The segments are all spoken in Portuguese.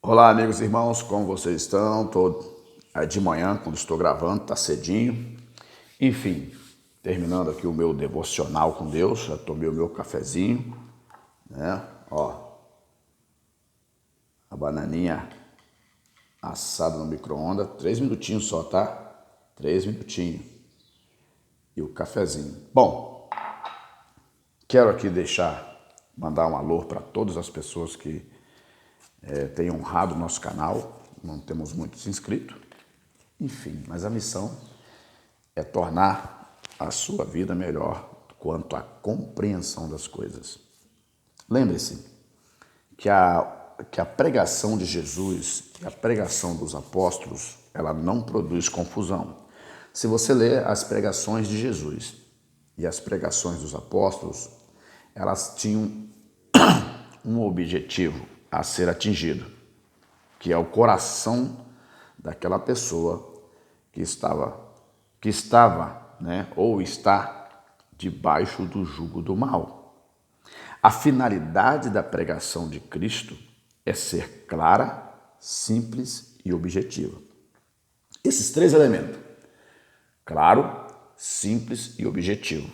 Olá, amigos e irmãos, como vocês estão? Tô de manhã, quando estou gravando, tá cedinho. Enfim, terminando aqui o meu devocional com Deus, já tomei o meu cafezinho, né? Ó, a bananinha assada no micro-ondas, 3 minutinhos só, tá? 3 minutinhos. E o cafezinho. Bom, quero aqui mandar um alô para todas as pessoas que têm honrado o nosso canal. Não temos muitos inscritos. Enfim, mas a missão é tornar a sua vida melhor quanto à compreensão das coisas. Lembre-se que a pregação de Jesus e a pregação dos apóstolos, ela não produz confusão. Se você ler as pregações de Jesus e as pregações dos apóstolos, elas tinham um objetivo a ser atingido, que é o coração daquela pessoa que estava, né, ou está debaixo do jugo do mal. A finalidade da pregação de Cristo é ser clara, simples e objetiva. Esses 3 elementos: claro, simples e objetivo.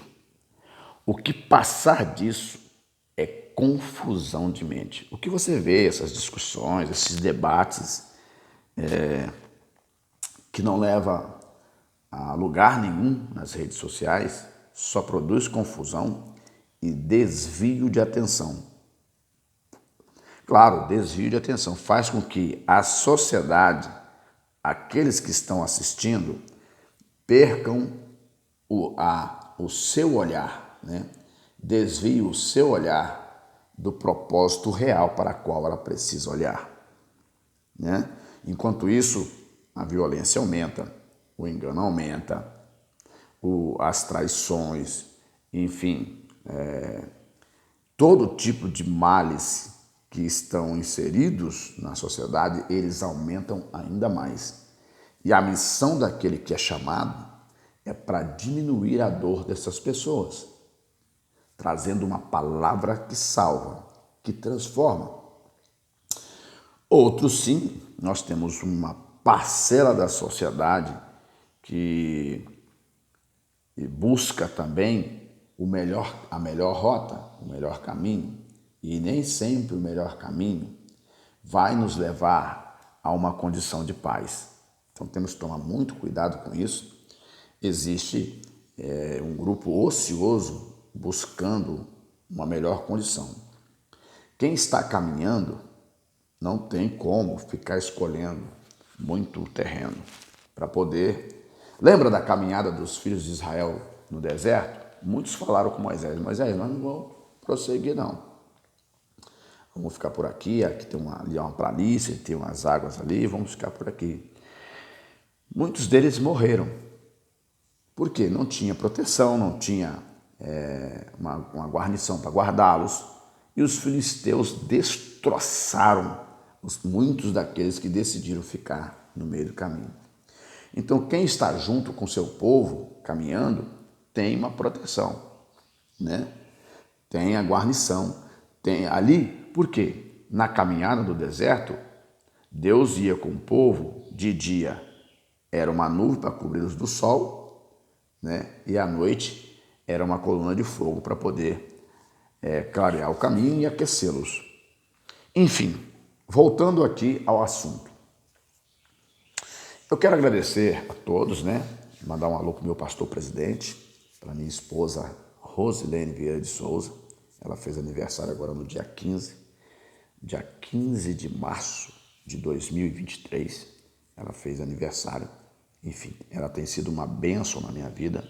O que passar disso é confusão de mente. O que você vê, essas discussões, esses debates que não leva a lugar nenhum nas redes sociais, só produz confusão e desvio de atenção. Claro, desvio de atenção faz com que a sociedade, aqueles que estão assistindo, percam o seu olhar, né? Desvie o seu olhar do propósito real para o qual ela precisa olhar, né? Enquanto isso, a violência aumenta, o engano aumenta, as traições, enfim, todo tipo de males que estão inseridos na sociedade, eles aumentam ainda mais. E a missão daquele que é chamado é para diminuir a dor dessas pessoas, trazendo uma palavra que salva, que transforma. Outros sim, nós temos uma parcela da sociedade que busca também a melhor rota, o melhor caminho, e nem sempre o melhor caminho vai nos levar a uma condição de paz. Então temos que tomar muito cuidado com isso. Existe um grupo ocioso buscando uma melhor condição. Quem está caminhando não tem como ficar escolhendo muito terreno para poder... Lembra da caminhada dos filhos de Israel no deserto? Muitos falaram com Moisés: Moisés, nós não vamos prosseguir não. Vamos ficar por aqui, ali uma planície, tem umas águas ali, vamos ficar por aqui. Muitos deles morreram. Por quê? Não tinha proteção, não tinha uma guarnição para guardá-los. E os filisteus destroçaram muitos daqueles que decidiram ficar no meio do caminho. Então, quem está junto com seu povo, caminhando, tem uma proteção, né? Tem a guarnição, tem ali. Por quê? Na caminhada do deserto, Deus ia com o povo. De dia era uma nuvem para cobri-los do sol, né? E à noite era uma coluna de fogo para poder clarear o caminho e aquecê-los. Enfim, voltando aqui ao assunto. Eu quero agradecer a todos, né? Mandar um alô para o meu pastor presidente, para minha esposa Rosilene Vieira de Souza. Ela fez aniversário agora no dia 15 de março de 2023. Ela fez aniversário. Enfim, ela tem sido uma bênção na minha vida.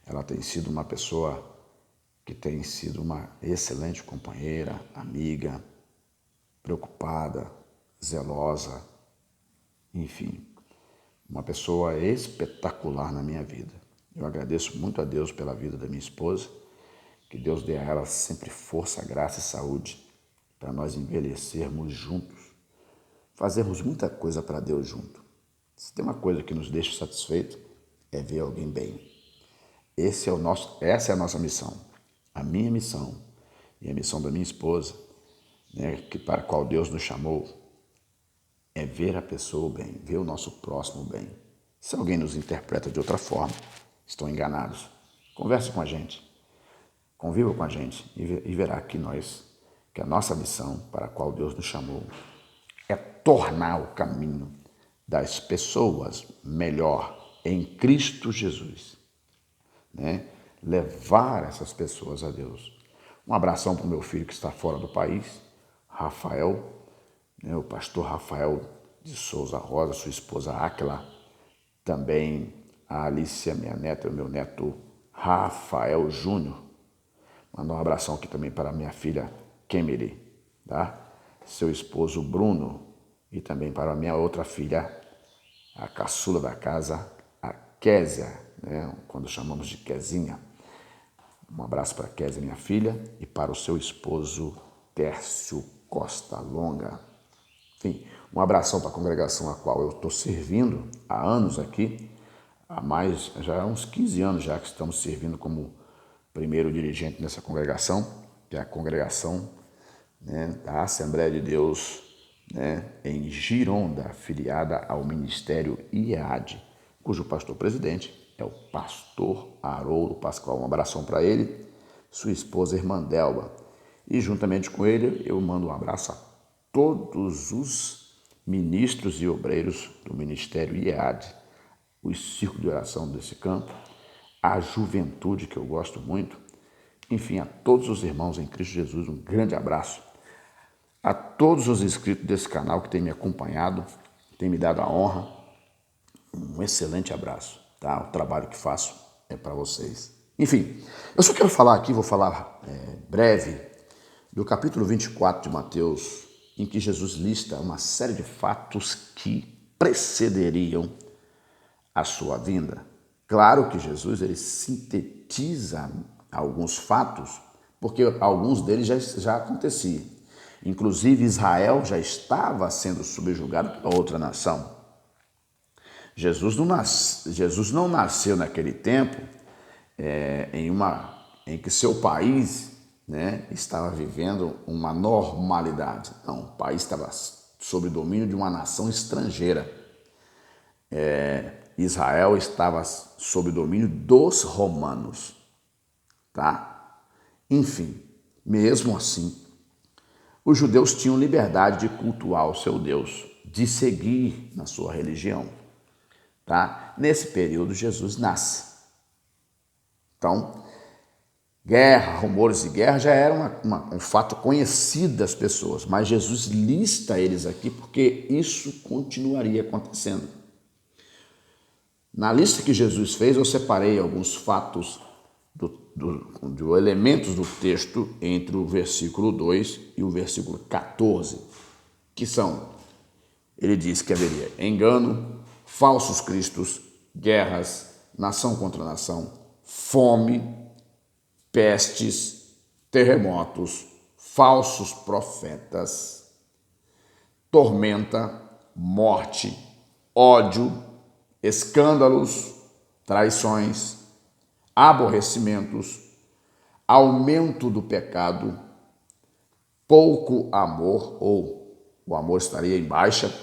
Ela tem sido uma pessoa que tem sido uma excelente companheira, amiga, preocupada, zelosa, enfim, uma pessoa espetacular na minha vida. Eu agradeço muito a Deus pela vida da minha esposa, que Deus dê a ela sempre força, graça e saúde para nós envelhecermos juntos, fazermos muita coisa para Deus junto. Se tem uma coisa que nos deixa satisfeito, é ver alguém bem. Essa é a nossa missão, a minha missão e a missão da minha esposa, né, para a qual Deus nos chamou, é ver a pessoa bem, ver o nosso próximo bem. Se alguém nos interpreta de outra forma, estão enganados. Converse com a gente, conviva com a gente e verá que a nossa missão para a qual Deus nos chamou é tornar o caminho das pessoas melhor em Cristo Jesus, né? Levar essas pessoas a Deus. Um abração para o meu filho que está fora do país, Rafael, né? O pastor Rafael de Souza Rosa, sua esposa Áquila, também a Alicia, minha neta, e o meu neto Rafael Júnior. Mandar um abração aqui também para minha filha Kemily, tá? Seu esposo Bruno, e também para a minha outra filha, a caçula da casa, a Késia, né? Quando chamamos de Kezinha. Um abraço para a Késia, minha filha, e para o seu esposo Tércio Costa Longa. Enfim, um abração para a congregação a qual eu estou servindo há anos aqui, já há uns 15 anos já que estamos servindo como primeiro dirigente nessa congregação, que é a congregação, né, da Assembleia de Deus, né, em Gironda, afiliada ao Ministério IEAD, cujo pastor-presidente é o pastor Haroldo Pascoal. Um abração para ele, sua esposa Irmandelba. E juntamente com ele eu mando um abraço a todos os ministros e obreiros do Ministério IEAD, os círculos de oração desse campo, a juventude, que eu gosto muito, enfim, a todos os irmãos em Cristo Jesus, um grande abraço. A todos os inscritos desse canal que têm me acompanhado, têm me dado a honra, um excelente abraço, tá? O trabalho que faço é para vocês. Enfim, eu só quero falar aqui, vou falar breve, do capítulo 24 de Mateus, em que Jesus lista uma série de fatos que precederiam a sua vinda. Claro que Jesus ele sintetiza alguns fatos, porque alguns deles já aconteciam. Inclusive Israel já estava sendo subjugado por outra nação. Jesus não nasceu naquele tempo em que seu país, né, estava vivendo uma normalidade. Não, o país estava sob domínio de uma nação estrangeira. Israel estava sob domínio dos romanos, tá? Enfim, mesmo assim, os judeus tinham liberdade de cultuar o seu Deus, de seguir na sua religião, tá? Nesse período, Jesus nasce. Então, guerra, rumores de guerra já era um fato conhecido das pessoas, mas Jesus lista eles aqui porque isso continuaria acontecendo. Na lista que Jesus fez, eu separei alguns fatos de elementos do texto entre o versículo 2 e o versículo 14, que são, ele diz que haveria engano, falsos cristos, guerras, nação contra nação, fome, pestes, terremotos, falsos profetas, tormenta, morte, ódio, escândalos, traições, aborrecimentos, aumento do pecado, pouco amor, ou o amor estaria em baixa,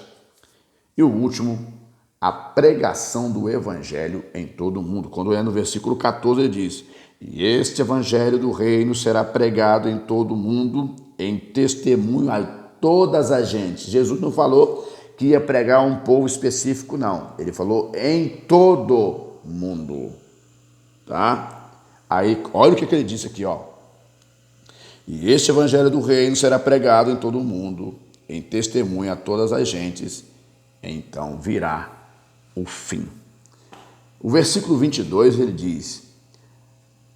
e o último, a pregação do evangelho em todo o mundo. Quando é no versículo 14 ele diz: e este evangelho do reino será pregado em todo o mundo, em testemunho a todas as gentes. Jesus não falou que ia pregar a um povo específico, não. Ele falou em todo mundo, tá? Aí, olha o que ele disse aqui, ó. E este evangelho do reino será pregado em todo o mundo, em testemunho a todas as gentes, então virá o fim. O versículo 22, ele diz: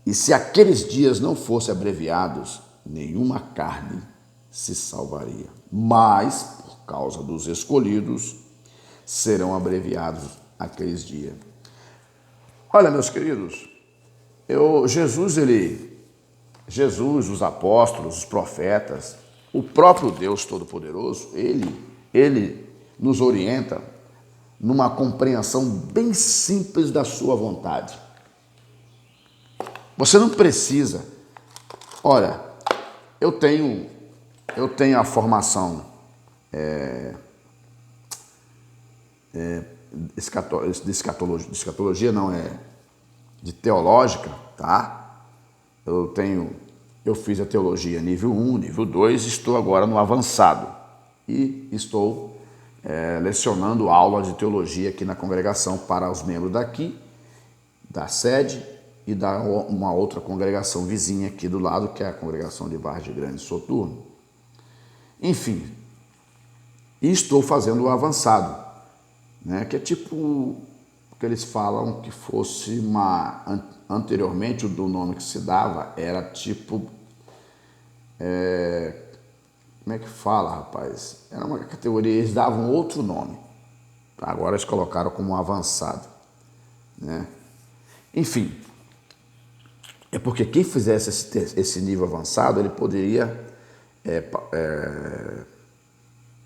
e se aqueles dias não fossem abreviados, nenhuma carne se salvaria. Mas, por causa dos escolhidos, serão abreviados aqueles dias. Olha, meus queridos, Jesus, os apóstolos, os profetas, o próprio Deus Todo-Poderoso, ele nos orienta numa compreensão bem simples da sua vontade. Você não precisa. Olha, eu tenho a formação de escatologia não, de teológica, tá? Eu fiz a teologia nível 1, nível 2, estou agora no avançado e estou lecionando aula de teologia aqui na congregação para os membros daqui, da sede e da uma outra congregação vizinha aqui do lado, que é a congregação de Vargem Grande Soturno. Enfim, e estou fazendo o avançado, né? Que é tipo que eles falam que fosse anteriormente o do nome que se dava era tipo como é que fala, rapaz? Era uma categoria, eles davam outro nome. Agora eles colocaram como avançado, né? Enfim, é porque quem fizesse esse nível avançado, ele poderia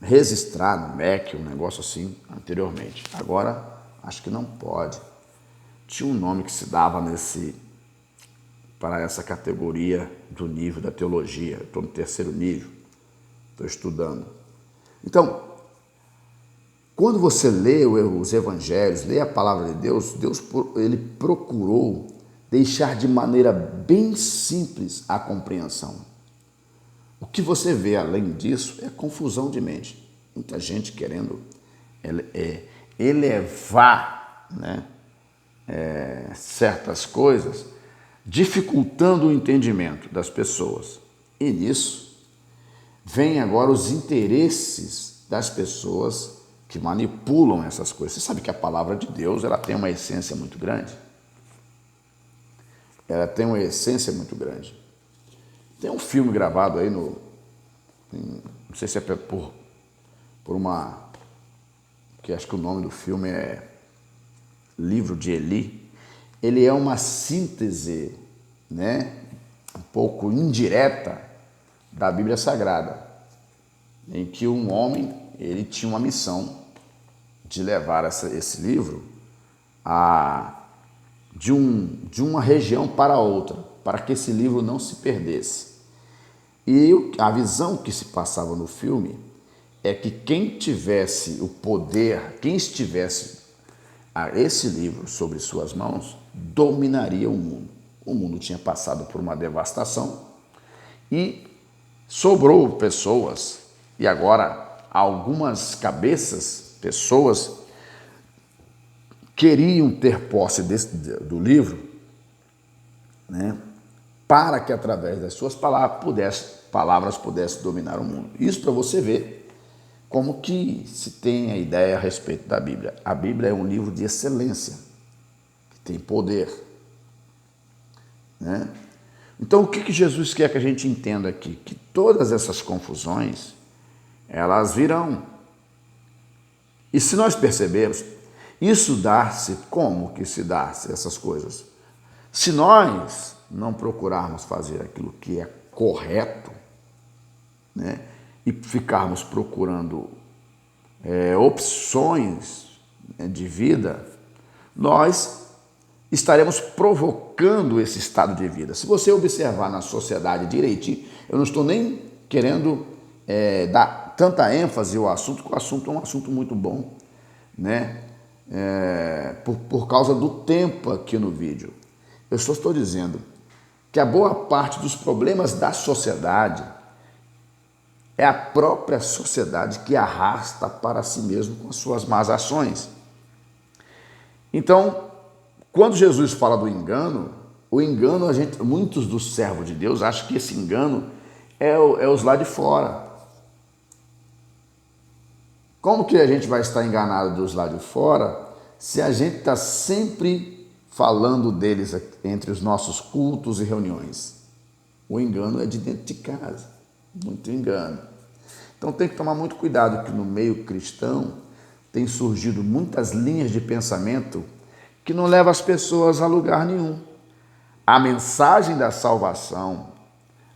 registrar no MEC, um negócio assim, anteriormente. Agora, acho que não pode. Tinha um nome que se dava para essa categoria do nível da teologia. Eu estou no 3º nível, estou estudando. Então, quando você lê os evangelhos, lê a palavra de Deus, ele procurou deixar de maneira bem simples a compreensão. O que você vê além disso é confusão de mente. Muita gente querendo elevar, né, certas coisas, dificultando o entendimento das pessoas. E nisso vem agora os interesses das pessoas que manipulam essas coisas. Você sabe que a palavra de Deus ela tem uma essência muito grande? Ela tem uma essência muito grande. Tem um filme gravado aí não sei se é por uma, que acho que o nome do filme é Livro de Eli. Ele é uma síntese, né, um pouco indireta da Bíblia Sagrada, em que um homem ele tinha uma missão de levar esse livro de uma região para outra, para que esse livro não se perdesse. E a visão que se passava no filme é que quem tivesse o poder, quem estivesse esse livro sobre suas mãos, dominaria o mundo. O mundo tinha passado por uma devastação e sobrou pessoas, e agora algumas pessoas queriam ter posse do livro, né, para que através das suas palavras pudesse dominar o mundo. Isso para você ver como que se tem a ideia a respeito da Bíblia. A Bíblia é um livro de excelência, que tem poder, né? Então, o que Jesus quer que a gente entenda aqui? Que todas essas confusões, elas virão. E se nós percebermos, isso dá-se, como que se dá-se essas coisas? Se nós não procurarmos fazer aquilo que é correto, né, e ficarmos procurando opções, né, de vida, nós estaremos provocando esse estado de vida. Se você observar na sociedade direitinho, eu não estou nem querendo dar tanta ênfase ao assunto, porque o assunto é um assunto muito bom, né? Por causa do tempo aqui no vídeo. Eu só estou dizendo que a boa parte dos problemas da sociedade é a própria sociedade que arrasta para si mesmo com as suas más ações. Então, quando Jesus fala do engano, muitos dos servos de Deus acham que esse engano é os lá de fora. Como que a gente vai estar enganado dos lá de fora se a gente está sempre falando deles entre os nossos cultos e reuniões? O engano é de dentro de casa, muito engano. Então tem que tomar muito cuidado que no meio cristão tem surgido muitas linhas de pensamento que não levam as pessoas a lugar nenhum. A mensagem da salvação,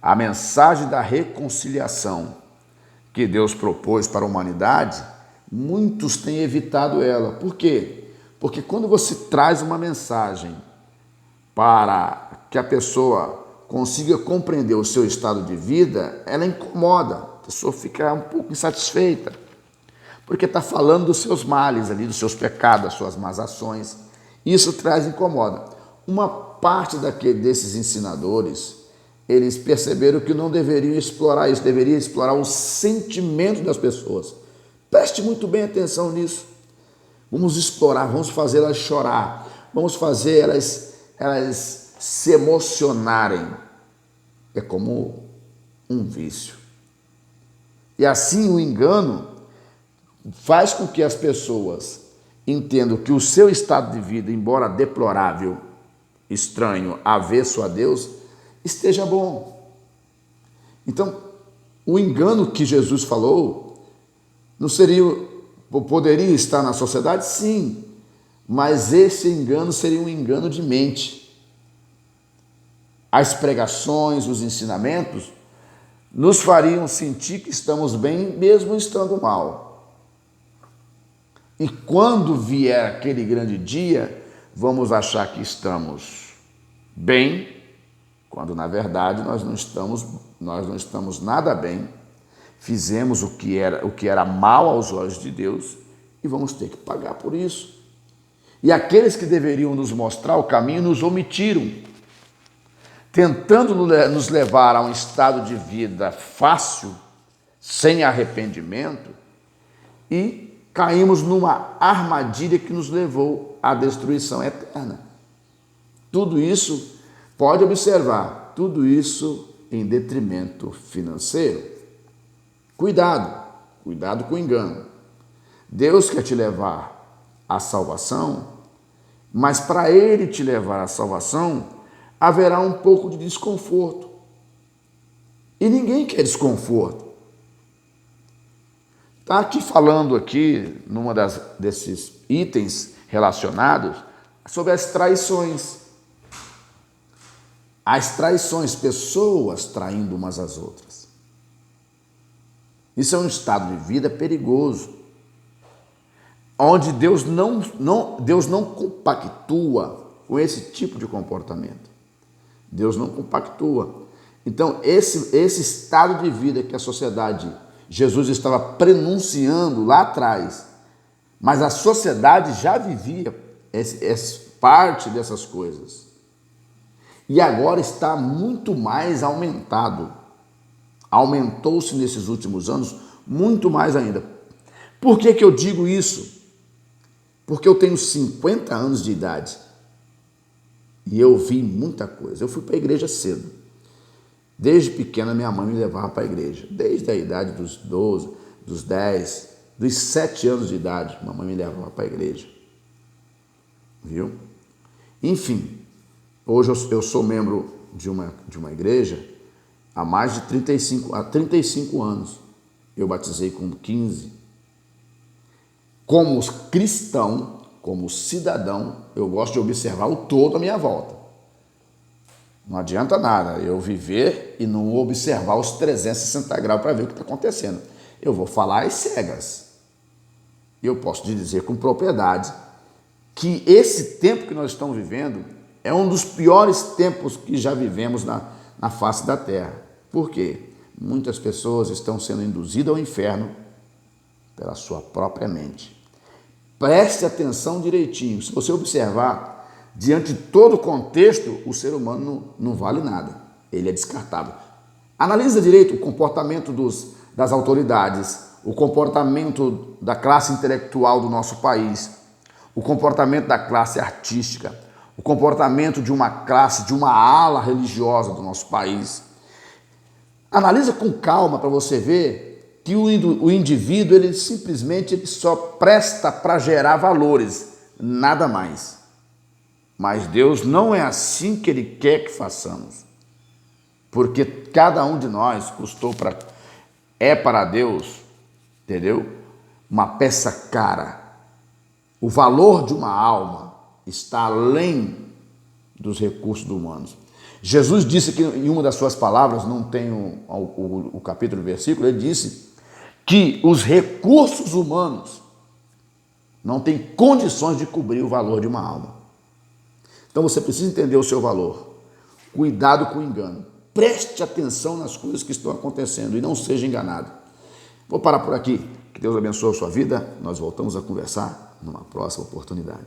a mensagem da reconciliação que Deus propôs para a humanidade, muitos têm evitado ela. Por quê? Porque quando você traz uma mensagem para que a pessoa consiga compreender o seu estado de vida, ela incomoda, a pessoa fica um pouco insatisfeita. porque está falando dos seus males ali, dos seus pecados, das suas más ações. Isso traz incomoda. Uma parte desses ensinadores, eles perceberam que não deveriam explorar isso, deveriam explorar o sentimento das pessoas. Preste muito bem atenção nisso. Vamos explorar, vamos fazer elas chorar, vamos fazer elas se emocionarem. É como um vício. E assim o engano faz com que as pessoas entendam que o seu estado de vida, embora deplorável, estranho, avesso a Deus, esteja bom. Então, o engano que Jesus falou não poderia estar na sociedade? Sim, mas esse engano seria um engano de mente. As pregações, os ensinamentos nos fariam sentir que estamos bem, mesmo estando mal. E quando vier aquele grande dia, vamos achar que estamos bem, quando na verdade nós não estamos nada bem. Fizemos o que era mal aos olhos de Deus e vamos ter que pagar por isso. E aqueles que deveriam nos mostrar o caminho nos omitiram, tentando nos levar a um estado de vida fácil, sem arrependimento, e caímos numa armadilha que nos levou à destruição eterna. Tudo isso, pode observar, tudo isso em detrimento financeiro. Cuidado com o engano. Deus quer te levar à salvação, mas para Ele te levar à salvação, haverá um pouco de desconforto. E ninguém quer desconforto. Está aqui falando numa desses itens relacionados, sobre as traições. As traições, pessoas traindo umas às outras. Isso é um estado de vida perigoso, onde Deus não compactua com esse tipo de comportamento. Deus não compactua. Então, esse estado de vida que a sociedade, Jesus estava prenunciando lá atrás, mas a sociedade já vivia parte dessas coisas. E agora está muito mais aumentado. Aumentou-se nesses últimos anos muito mais ainda. Por que eu digo isso? Porque eu tenho 50 anos de idade. E eu vi muita coisa. Eu fui para a igreja cedo. Desde pequena, minha mãe me levava para a igreja. Desde a idade dos 12, dos 10, dos 7 anos de idade, mamãe me levava para a igreja. Viu? Enfim, hoje eu sou membro de uma igreja há mais de 35 anos. Eu batizei com 15. Como cristão, como cidadão, eu gosto de observar o todo à minha volta. Não adianta nada eu viver e não observar os 360 graus para ver o que está acontecendo. Eu vou falar às cegas. E eu posso te dizer com propriedade que esse tempo que nós estamos vivendo é um dos piores tempos que já vivemos na face da terra. Por quê? Muitas pessoas estão sendo induzidas ao inferno pela sua própria mente. Preste atenção direitinho. Se você observar, diante de todo o contexto, o ser humano não vale nada. Ele é descartável. Analisa direito o comportamento das autoridades, o comportamento da classe intelectual do nosso país, o comportamento da classe artística, o comportamento de uma classe, de uma ala religiosa do nosso país. Analisa com calma para você ver que o indivíduo ele simplesmente só presta para gerar valores, nada mais. Mas Deus não é assim que Ele quer que façamos. Porque cada um de nós é para Deus, entendeu? Uma peça cara. O valor de uma alma está além dos recursos humanos. Jesus disse que em uma das suas palavras, não tenho o capítulo e o versículo, ele disse que os recursos humanos não têm condições de cobrir o valor de uma alma. Então você precisa entender o seu valor. Cuidado com o engano. Preste atenção nas coisas que estão acontecendo e não seja enganado. Vou parar por aqui. Que Deus abençoe a sua vida. Nós voltamos a conversar numa próxima oportunidade.